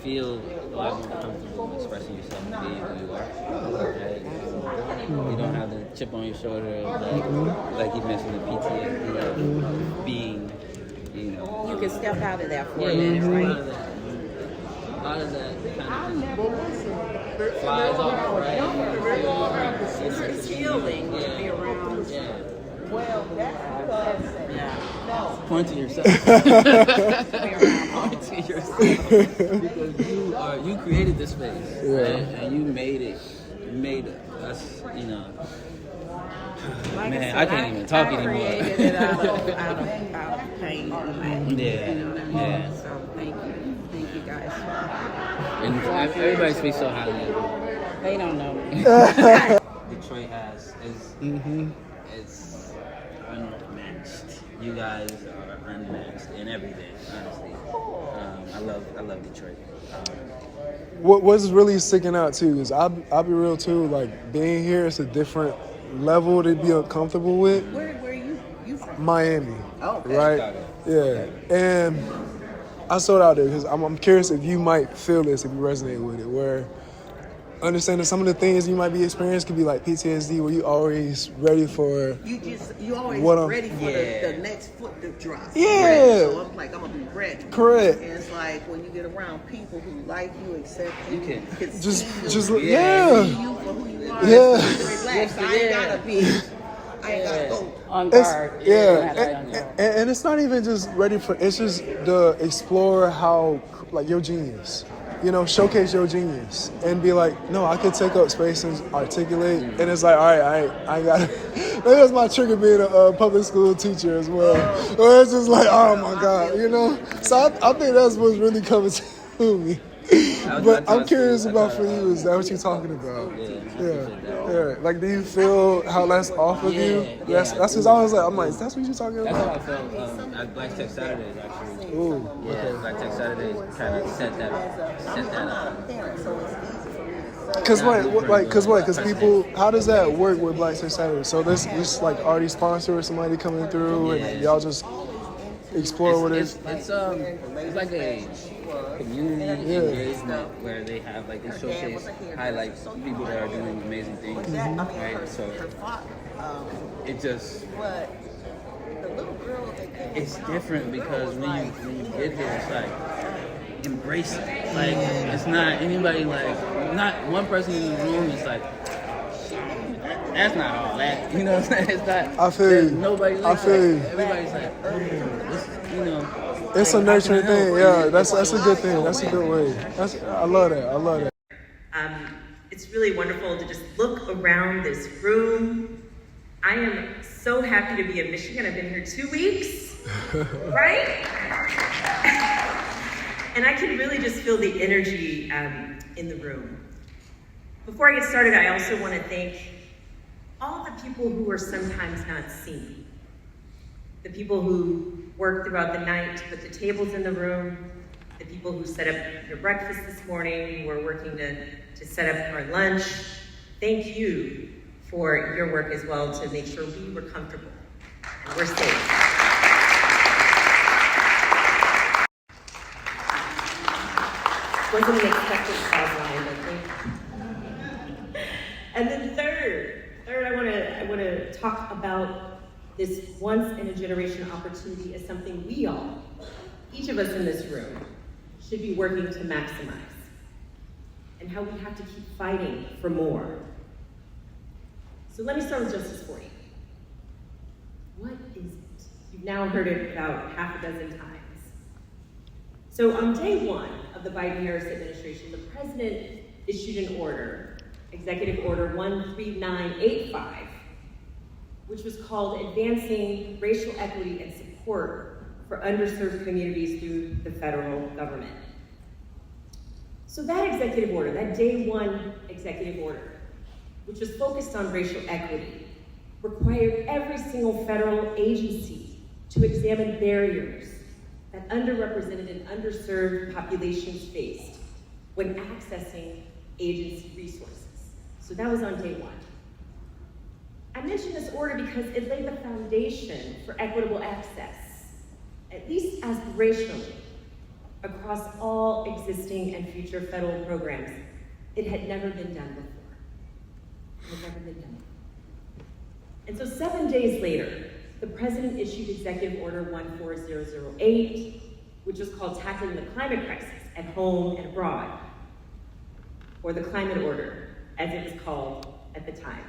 feel a lot more comfortable expressing yourself and being who you are. Right? You don't have the chip on your shoulder of like you mentioned, the PTSD of being, you know. You can step out of that for a minute, right? A lot of that kind of just flies off, right? It's healing to be around. Yeah. Well, that's because Point to yourself. Point to yourself. Because you created this space, right? And you made it. You made us, you know. Like Man, said, I can't even talk anymore. created it out of pain and pain. Yeah. You know what I mean? Yeah. So thank you guys. And everybody speaks so highly of you. They don't know me. Detroit has is unmatched. You guys are unmatched in everything, honestly. I love Detroit. What's really sticking out too is I'll be real too. Like being here, it's a different level to be uncomfortable with. Where you from? Miami, Oh, okay. right? Yeah, and I sold out there because I'm curious if you might feel this, if you resonate with it. Where understanding some of the things you might be experiencing could be like PTSD, where you always ready for. you always ready for the next foot to drop. Yeah. Ready. So I'm like, I'm gonna be ready. Correct. And it's like when you get around people who like you, accept you, You can Just see yeah. you for who you are. Yeah. Relax. I ain't gotta be. I ain't gotta go. On It's, guard. and it's not even just ready for. It's just to explore how like your genius. You know, showcase your genius and be like, no, I could take up space and articulate. And it's like, all right, I got it. Maybe that's my trigger being a public school teacher as well. Where it's just like, oh my God, you know? So I think that's what's really coming to me. But I'm curious about for you, is that what you're talking about? Yeah. Like, do you feel how that's off of you? That's because I was like, I'm like, that's what you're talking That's about? how I felt at Black Tech Saturdays, actually. Ooh. Yeah, Black Tech Saturdays kind of set that up. Cause people, how does that work with Black Tech Saturday? So this like already sponsored with somebody coming through, and y'all just explore what it is. It's like a community engagement where they have like they showcase, highlight people that are doing amazing things, right? So it just it's different because when you get there, it's like embrace it. Like it's not anybody like not one person in the room is like that's not all that. You know what I'm saying? It's not. I feel you. Nobody like I feel you. Everybody's like, this, you know. It's a nurturing thing. Yeah, that's a good thing. That's a good way. I love that. It's really wonderful to just look around this room. I am so happy to be in Michigan. I've been here 2 weeks, right? And I can really just feel the energy in the room. Before I get started, I also want to thank all the people who are sometimes not seen. The people who worked throughout the night to put the tables in the room, the people who set up your breakfast this morning, who are working to set up our lunch. Thank you for your work as well to make sure we were comfortable and we're safe. Wasn't an expected pause line, I think. And then third, I want to talk about this once-in-a-generation opportunity as something we all, each of us in this room, should be working to maximize, and how we have to keep fighting for more. So let me start with Justice 40. What is it? You've now heard it about half a dozen times. So on day one of the Biden-Harris administration, the president issued an order, Executive Order 13985, which was called Advancing Racial Equity and Support for Underserved Communities through the Federal Government. So that executive order, that day one executive order, which was focused on racial equity, required every single federal agency to examine barriers that underrepresented and underserved populations faced when accessing agency resources. So that was on day one. I mention this order because it laid the foundation for equitable access, at least aspirationally, across all existing and future federal programs. It had never been done before. It had never been done. And so 7 days later, the president issued Executive Order 14008, which was called Tackling the Climate Crisis at Home and Abroad, or the Climate Order, as it was called at the time.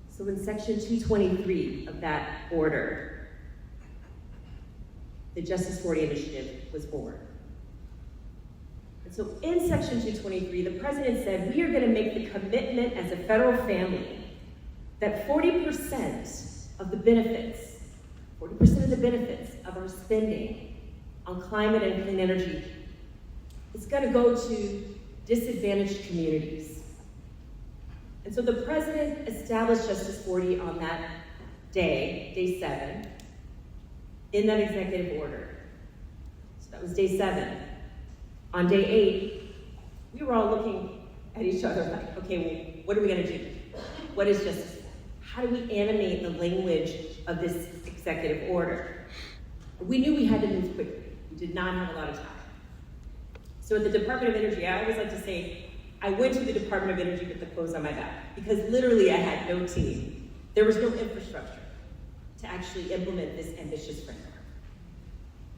So in Section 223 of that order, the Justice 40 Initiative was born. And so in Section 223, the president said, we are going to make the commitment as a federal family that 40% of the benefits, 40% of the benefits of our spending on climate and clean energy is going to go to disadvantaged communities. And so the president established Justice 40 on that day, day 7, in that executive order. So that was day 7. On day 8, we were all looking at each other like, okay, well, what are we going to do? What is justice? How do we animate the language of this executive order? We knew we had to move quickly. We did not have a lot of time. So at the Department of Energy, I always like to say, I went to the Department of Energy with the clothes on my back because literally I had no team. There was no infrastructure to actually implement this ambitious framework.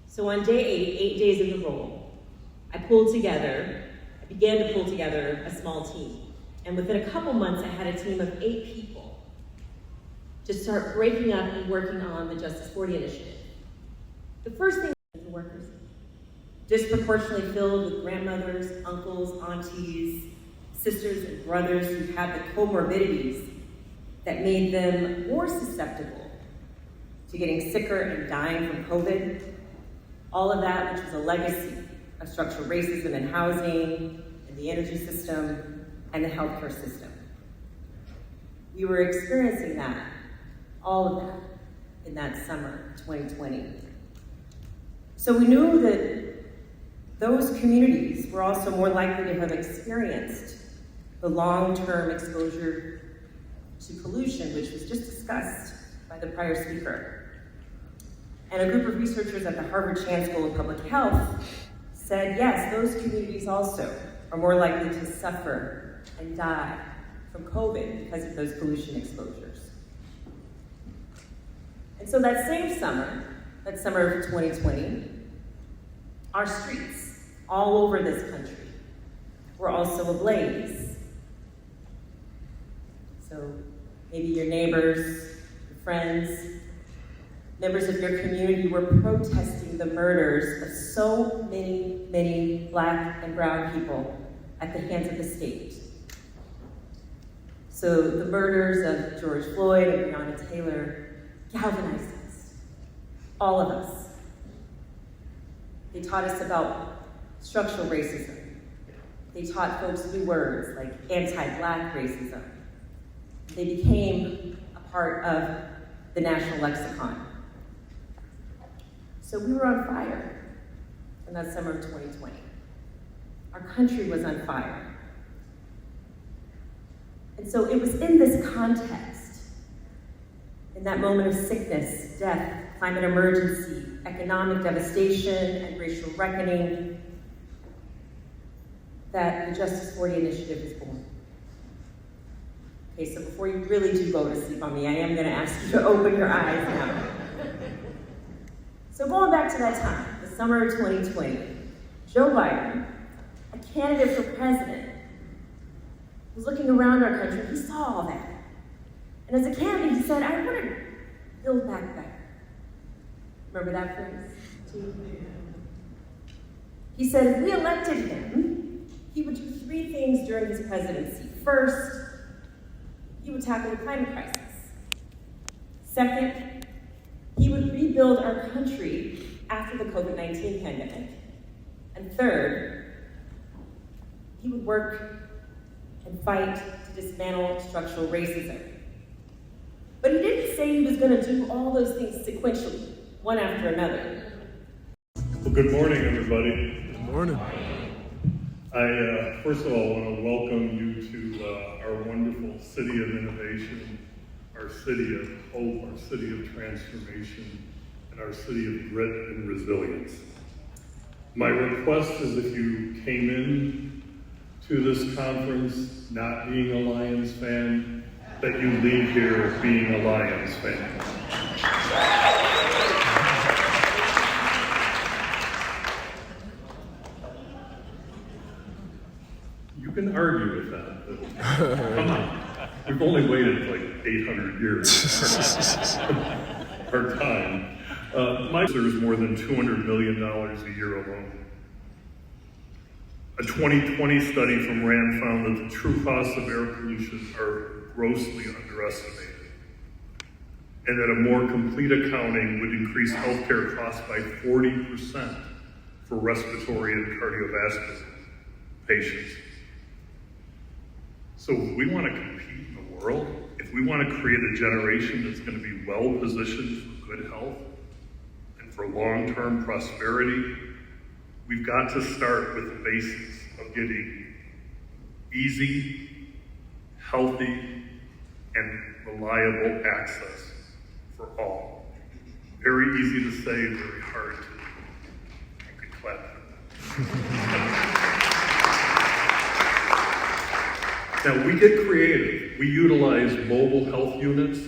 So on day 8 days in the role, I began to pull together a small team. And within a couple months, I had a team of 8 people to start breaking up and working on the Justice 40 Initiative. The first thing was the workers, disproportionately filled with grandmothers, uncles, aunties, sisters, and brothers who had the comorbidities that made them more susceptible to getting sicker and dying from COVID. All of that, which was a legacy of structural racism in housing, in the energy system, and the healthcare system. We were experiencing that, all of that, in that summer, 2020. So we knew that those communities were also more likely to have experienced the long-term exposure to pollution, which was just discussed by the prior speaker. And a group of researchers at the Harvard Chan School of Public Health said, yes, those communities also are more likely to suffer and die from COVID because of those pollution exposures. And so that same summer, that summer of 2020, our streets all over this country were also ablaze. So maybe your neighbors, your friends, members of your community were protesting the murders of so many Black and brown people at the hands of the state. So the murders of George Floyd and Breonna Taylor galvanized us, all of us. They taught us about structural racism. They taught folks new words like anti-Black racism. They became a part of the national lexicon. So we were on fire in that summer of 2020. Our country was on fire. And so it was in this context, in that moment of sickness, death, climate emergency, economic devastation, and racial reckoning, that the Justice 40 Initiative was born. Okay, so before you really do go to sleep on me, I am going to ask you to open your eyes now. So going back to that time, the summer of 2020, Joe Biden, a candidate for president, was looking around our country. He saw all that. And as a candidate, he said, I want to build back better. Remember that phrase? He said if we elected him, he would do 3 things during his presidency. First, he would tackle the climate crisis. Second, he would rebuild our country after the COVID-19 pandemic. And third, he would work and fight to dismantle structural racism. But he didn't say he was going to do all those things sequentially, one after another. Well, good morning, everybody. Good morning. I, first of all, want to welcome you to our wonderful city of innovation, our city of hope, our city of transformation, and our city of grit and resilience. My request is if you came in to this conference not being a Lions fan, that you leave here being a Lions fan. You can argue with that, but come on. We've only waited like 800 years. Our time. My is more than $200 million a year alone. A 2020 study from RAND found that the true costs of air pollution are grossly underestimated, and that a more complete accounting would increase healthcare costs by 40% for respiratory and cardiovascular patients. So if we want to compete in the world, if we want to create a generation that's going to be well positioned for good health and for long-term prosperity, we've got to start with the basics of getting easy, healthy, and reliable access for all. Very easy to say, very hard to do. I could clap for that. Now, we get creative. We utilize mobile health units,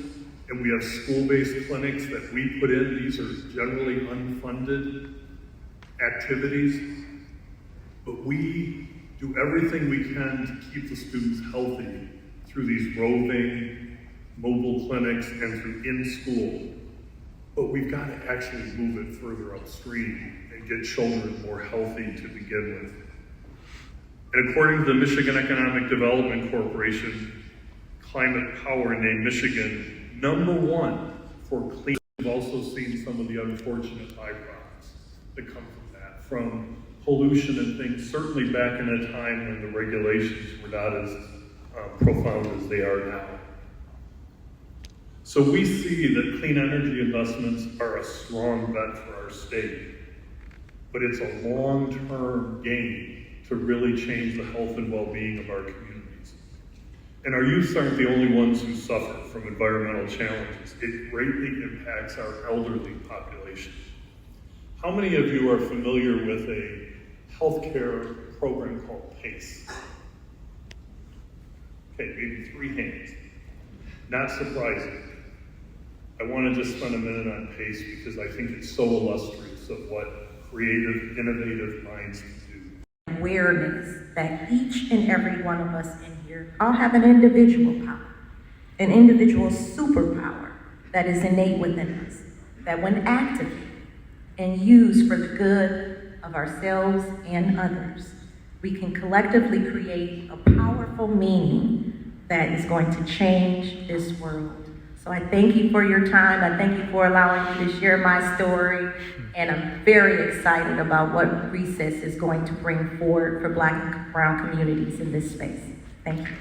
and we have school-based clinics that we put in. These are generally unfunded activities, but we do everything we can to keep the students healthy through these roving mobile clinics and through in-school. But we've got to actually move it further upstream and get children more healthy to begin with. And according to the Michigan Economic Development Corporation, Climate Power named Michigan #1 for clean. We've also seen some of the unfortunate byproducts that come from that, from pollution and things, certainly back in a time when the regulations were not as profound as they are now. So we see that clean energy investments are a strong bet for our state, but it's a long-term game to really change the health and well-being of our communities. And our youth aren't the only ones who suffer from environmental challenges. It greatly impacts our elderly population. How many of you are familiar with a healthcare program called PACE? Okay, maybe 3 hands. Not surprising. I want to just spend a minute on PACE because I think it's so illustrious of what creative, innovative minds can do. Awareness that each and every one of us in here all have an individual power, an individual superpower that is innate within us, that when activated and used for the good of ourselves and others, we can collectively create a powerful meaning that is going to change this world. So I thank you for your time. I thank you for allowing me to share my story. And I'm very excited about what Recess is going to bring forward for Black and brown communities in this space. Thank you.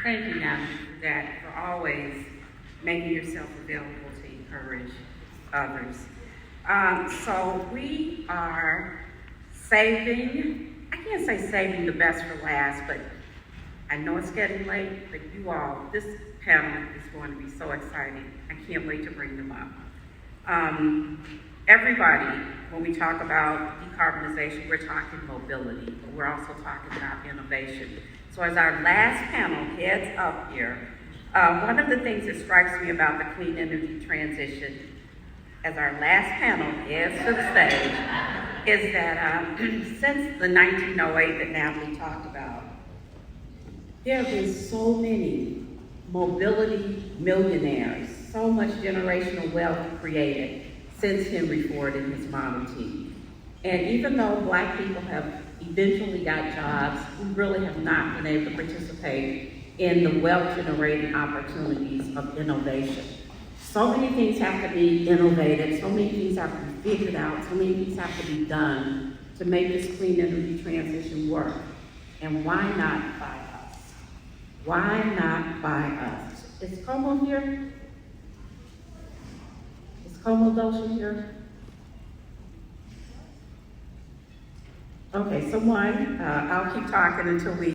Thank you, Natalie, for that, for always making yourself available to encourage others. So we are saving, I can't say saving the best for last, but I know it's getting late, but you all, this panel is going to be so exciting. I can't wait to bring them up. Everybody, when we talk about decarbonization, we're talking mobility, but we're also talking about innovation. So as our last panel heads up here, one of the things that strikes me about the clean energy transition as our last panel heads to the stage is that since the 1908 that Natalie talked about, there have been so many mobility millionaires, so much generational wealth created since Henry Ford and his Model T. And even though Black people have eventually got jobs, we really have not been able to participate in the wealth-generating opportunities of innovation. So many things have to be innovated, so many things have to be figured out, so many things have to be done to make this clean energy transition work. And why not by us? Why not by us? Is Como here? Is Como Dosha here? Okay, so one, I'll keep talking until we